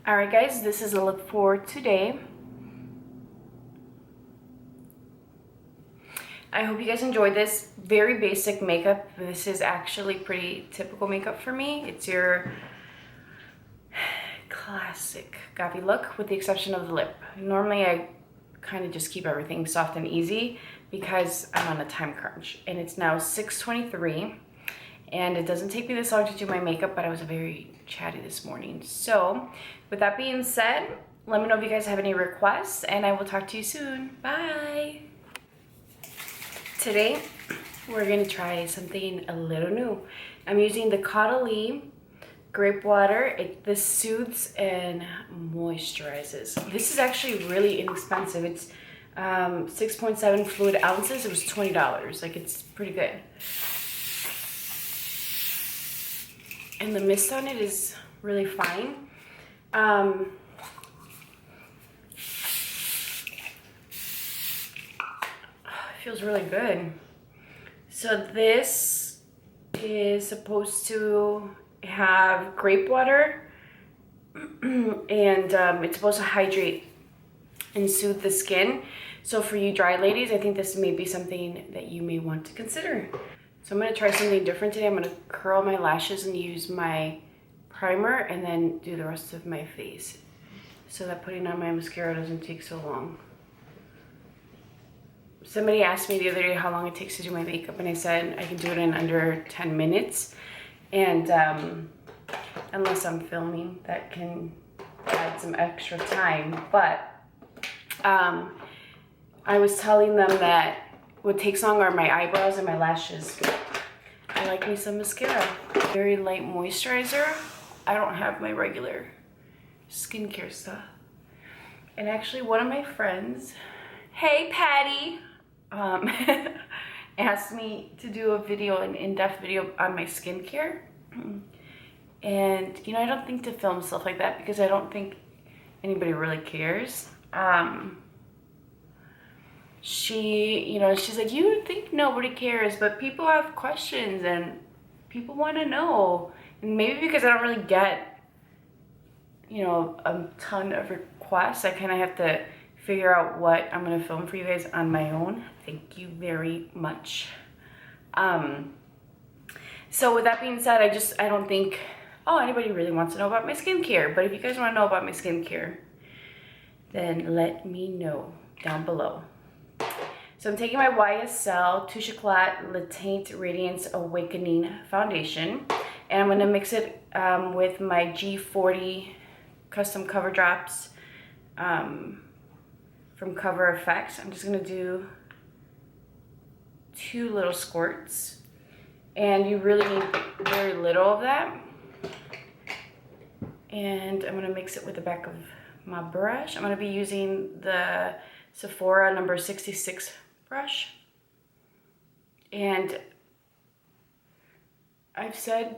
Alright guys, this is a look for today. I hope you guys enjoyed this. Very basic makeup. This is actually pretty typical makeup for me. It's your classic Grape look with the exception of the lip. Normally I kind of just keep everything soft and easy because I'm on a time crunch. And it's now 6:23 and it doesn't take me this long to do my makeup, but I was very chatty this morning. So with that being said, let me know if you guys have any requests and I will talk to you soon. Bye. Today we're gonna try something a little new. I'm using the Cuddly Grape water. This soothes and moisturizes. This is actually really inexpensive. It's 6.7 fluid ounces. It was $20. Like, it's pretty good. And the mist on it is really fine. It feels really good. So this is supposed to have grape water and it's supposed to hydrate and soothe the skin. So for you dry ladies, I think this may be something that you may want to consider. So I'm going to try something different today. I'm going to curl my lashes and use my primer and then do the rest of my face so that putting on my mascara doesn't take so long. Somebody asked me the other day how long it takes to do my makeup, and I said I can do it in under 10 minutes. And unless I'm filming, that can add some extra time. But I was telling them that what takes longer are my eyebrows and my lashes. I like me some mascara. Very light moisturizer. I don't have my regular skincare stuff. And actually one of my friends, hey Patty, asked me to do a video, an in-depth video on my skincare. And you know, I don't think to film stuff like that because I don't think anybody really cares. She's like, you think nobody cares, but people have questions and people want to know. And maybe because I don't really get, you know, a ton of requests, I kind of have to figure out what I'm going to film for you guys on my own. Thank you very much. So with that being said, I don't think, anybody really wants to know about my skincare. But if you guys want to know about my skincare, then let me know down below. So I'm taking my YSL Touche Éclat Le Teint Radiance Awakening Foundation. And I'm going to mix it with my G40 Custom Cover Drops from Cover Effects. I'm just going to do 2 little squirts. And you really need very little of that. And I'm going to mix it with the back of my brush. I'm going to be using the Sephora number 66 brush. And I've said,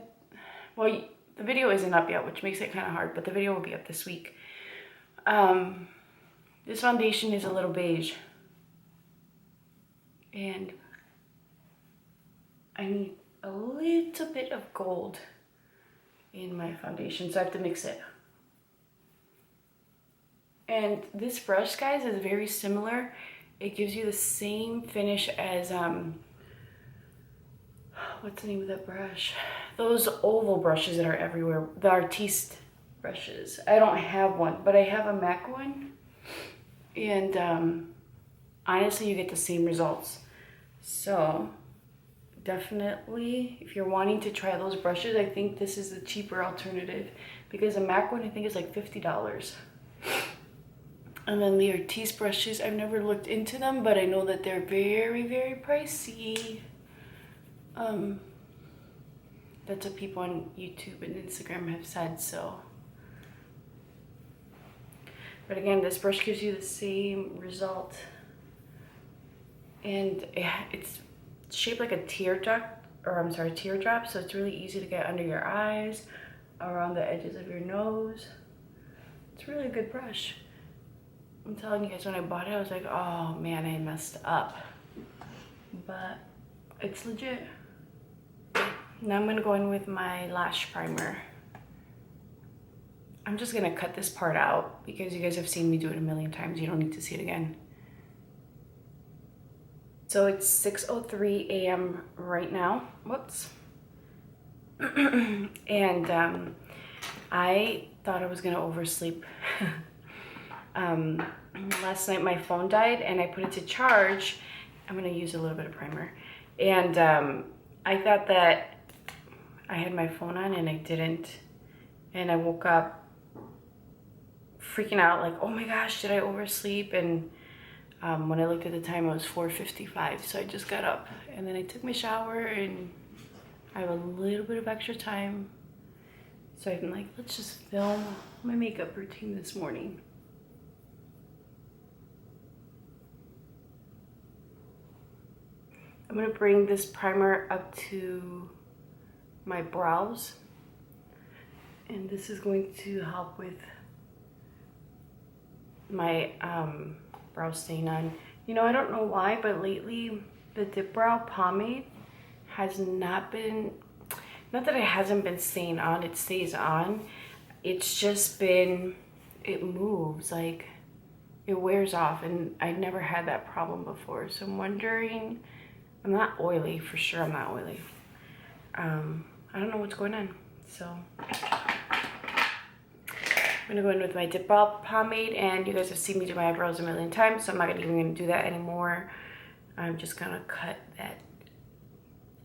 well, the video isn't up yet, which makes it kind of hard, but the video will be up this week. This foundation is a little beige. And I need a little bit of gold in my foundation, so I have to mix it. And this brush, guys, is very similar. It gives you the same finish as, what's the name of that brush? Those oval brushes that are everywhere, the Artiste Brushes. I don't have one, but I have a MAC one. And honestly, you get the same results. So definitely, if you're wanting to try those brushes, I think this is the cheaper alternative because the MAC one I think is like $50. And then the Artiste brushes, I've never looked into them, but I know that they're very, very pricey. That's what people on YouTube and Instagram have said, so. But again, this brush gives you the same result. And it's shaped like a teardrop, so it's really easy to get under your eyes, around the edges of your nose. It's really a good brush. I'm telling you guys, when I bought it, I was like, oh man, I messed up. But it's legit. Now I'm gonna go in with my Lash Primer. I'm just gonna cut this part out because you guys have seen me do it a million times. You don't need to see it again. So it's 6:03 a.m. right now. Whoops. And I thought I was gonna oversleep. Last night my phone died and I put it to charge. I'm gonna use a little bit of primer. And I thought that I had my phone on and I didn't. And I woke up freaking out like, oh my gosh, did I oversleep? And when I looked at the time, it was 4:55. So I just got up and then I took my shower and I have a little bit of extra time. So I'm like, let's just film my makeup routine this morning. I'm gonna bring this primer up to my brows. And this is going to help with my brow stain on. You know, I don't know why, but lately the Dip Brow Pomade has not been, not that it hasn't been staying on, it stays on. It's just been, it moves, like it wears off, and I never had that problem before. So I'm wondering, I'm not oily, for sure I'm not oily. I don't know what's going on, so. I'm gonna go in with my Dip Brow Pomade, and you guys have seen me do my eyebrows a million times, so I'm not even gonna do that anymore. I'm just gonna cut that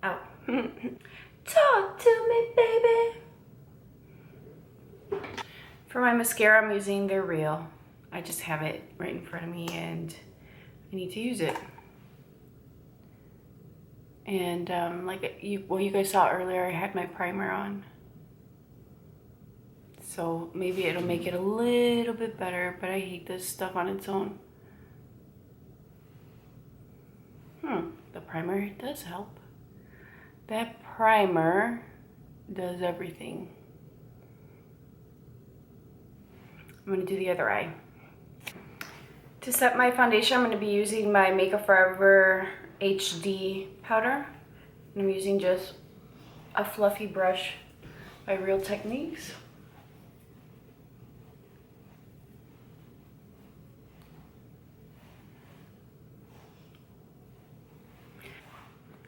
out. Talk to me, baby. For my mascara, I'm using their Real. I just have it right in front of me, and I need to use it. And like you guys saw earlier, I had my primer on. So maybe it'll make it a little bit better, but I hate this stuff on its own. The primer does help. That primer does everything. I'm gonna do the other eye. To set my foundation, I'm gonna be using my Makeup Forever HD powder. And I'm using just a fluffy brush by Real Techniques.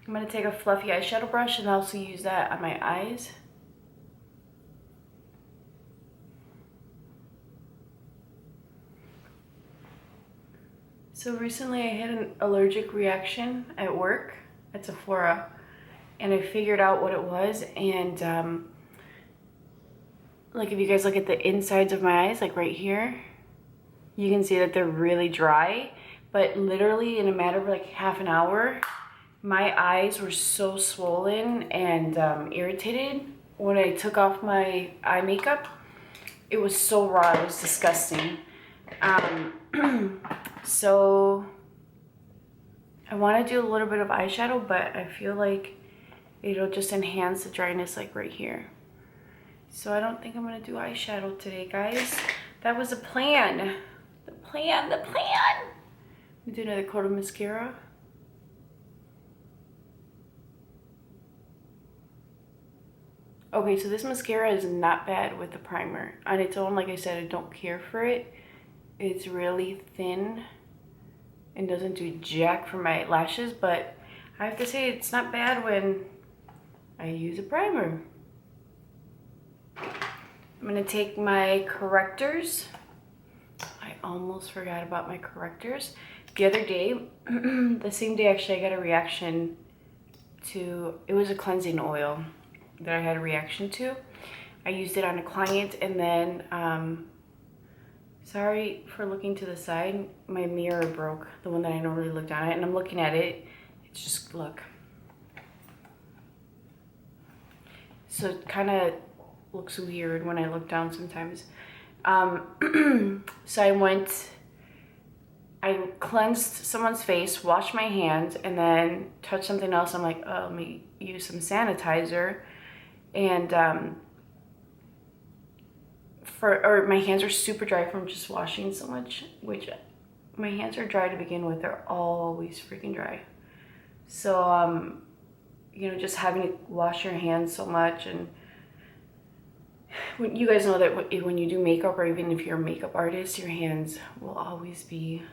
I'm going to take a fluffy eyeshadow brush and also use that on my eyes. So recently I had an allergic reaction at work at Sephora, and I figured out what it was. And like if you guys look at the insides of my eyes, like right here, you can see that they're really dry, but literally in a matter of like half an hour, my eyes were so swollen and irritated. When I took off my eye makeup, it was so raw, it was disgusting. So I want to do a little bit of eyeshadow, but I feel like it'll just enhance the dryness like right here. So I don't think I'm going to do eyeshadow today, guys. That was a plan. The plan. I'm going to do another coat of mascara. Okay, so this mascara is not bad with the primer. On its own, like I said, I don't care for it. It's really thin and doesn't do jack for my lashes, but I have to say it's not bad when I use a primer. I'm gonna take my correctors. I almost forgot about my correctors. The other day, the same day actually, I got a reaction to, it was a cleansing oil that I had a reaction to. I used it on a client, and then, sorry for looking to the side, my mirror broke, the one that I normally look down at, and I'm looking at it, it's just, look. So it kind of looks weird when I look down sometimes. So I cleansed someone's face, washed my hands, and then touched something else. I'm like, oh, let me use some sanitizer. And my hands are super dry from just washing so much, which my hands are dry to begin with. They're always freaking dry. So, you know, just having to wash your hands so much, and you guys know that when you do makeup, or even if you're a makeup artist, your hands will always be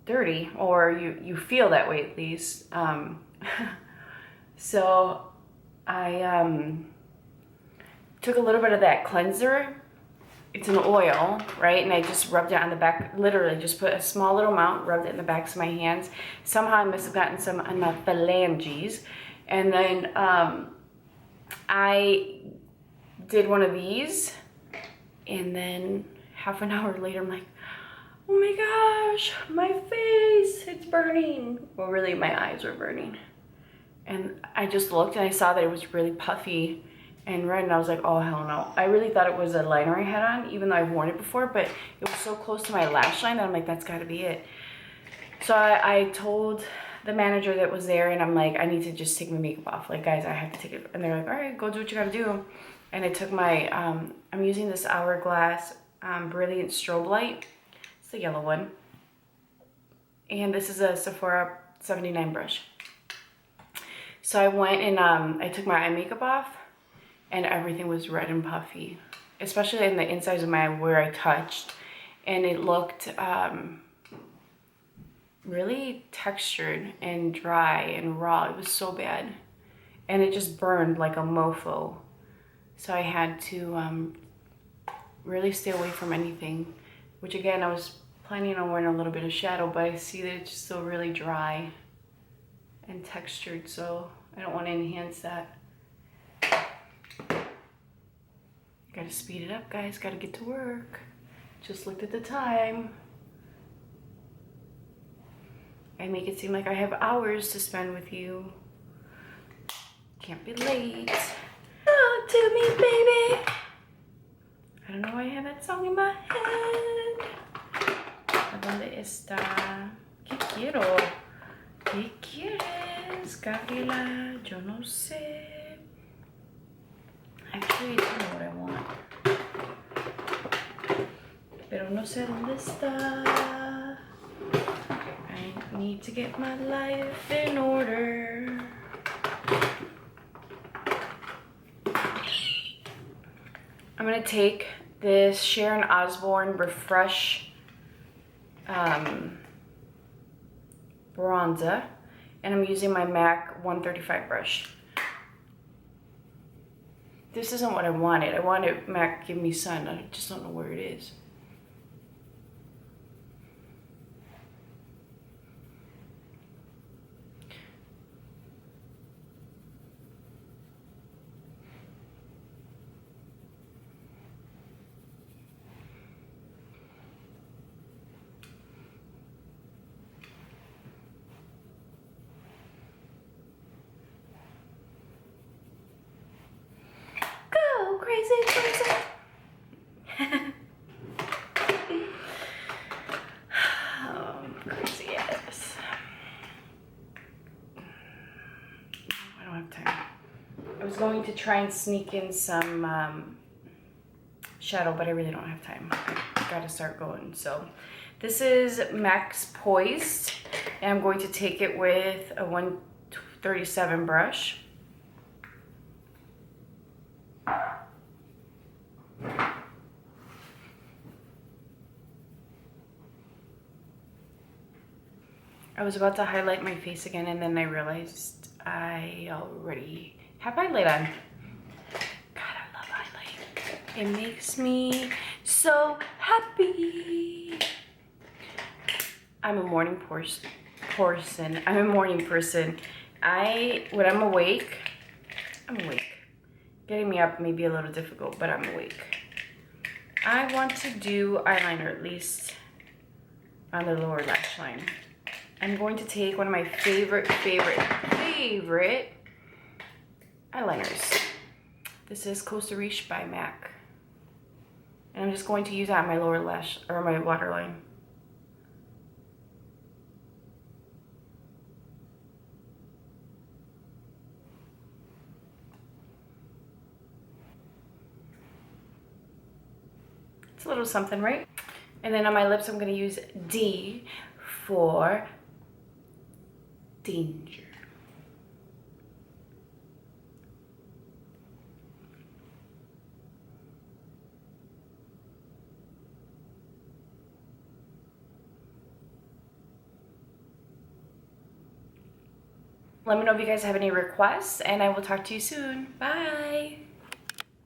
dirty, or you feel that way at least. So I took a little bit of that cleanser. It's an oil, right? And I just rubbed it on the back, literally just put a small little amount, rubbed it in the backs of my hands. Somehow I must have gotten some on my phalanges. And then I did one of these, and then half an hour later I'm like, oh my gosh, my face, it's burning. Well, really my eyes were burning. And I just looked and I saw that it was really puffy and red, and I was like, oh hell no. I really thought it was a liner I had on, even though I've worn it before, but it was so close to my lash line that I'm like, that's gotta be it. So I told the manager that was there, and I'm like, I need to just take my makeup off. Like, guys, I have to take it. And they're like, all right, go do what you gotta do. And I took my, I'm using this Hourglass Brilliant Strobe Light. It's the yellow one. And this is a Sephora 79 brush. So I went and I took my eye makeup off, and everything was red and puffy, especially in the insides of my eye where I touched. And it looked really textured and dry and raw. It was so bad. And it just burned like a mofo. So I had to really stay away from anything, which again, I was planning on wearing a little bit of shadow, but I see that it's still really dry and textured, so I don't want to enhance that. Gotta speed it up, guys. Gotta get to work. Just looked at the time. I make it seem like I have hours to spend with you. Can't be late. Talk to me, baby. I don't know why I have that song in my head. ¿A dónde está? ¿Qué quiero? ¿Qué quieres, Gabriela? Yo no sé. Actually, I don't know what I want. Pero no sé dónde está. I need to get my life in order. I'm gonna take this Sharon Osbourne Refresh bronzer, and I'm using my MAC 135 brush. This isn't what I wanted. I wanted MAC Give Me Sun. I just don't know where it is. Crazy, crazy. Oh, crazy yes. I don't have time. I was going to try and sneak in some shadow, but I really don't have time. I gotta start going. So this is MAC's Poised, and I'm going to take it with a 137 brush. I was about to highlight my face again, and then I realized I already have highlight on. God, I love highlight. It makes me so happy. I'm a morning person. I'm a morning person. When I'm awake, I'm awake. Getting me up may be a little difficult, but I'm awake. I want to do eyeliner, at least on the lower lash line. I'm going to take one of my favorite eyeliners. This is Costa Riche by MAC. And I'm just going to use that on my lower lash, or my waterline. It's a little something, right? And then on my lips, I'm gonna use D for Danger. Let me know if you guys have any requests, and I will talk to you soon. Bye!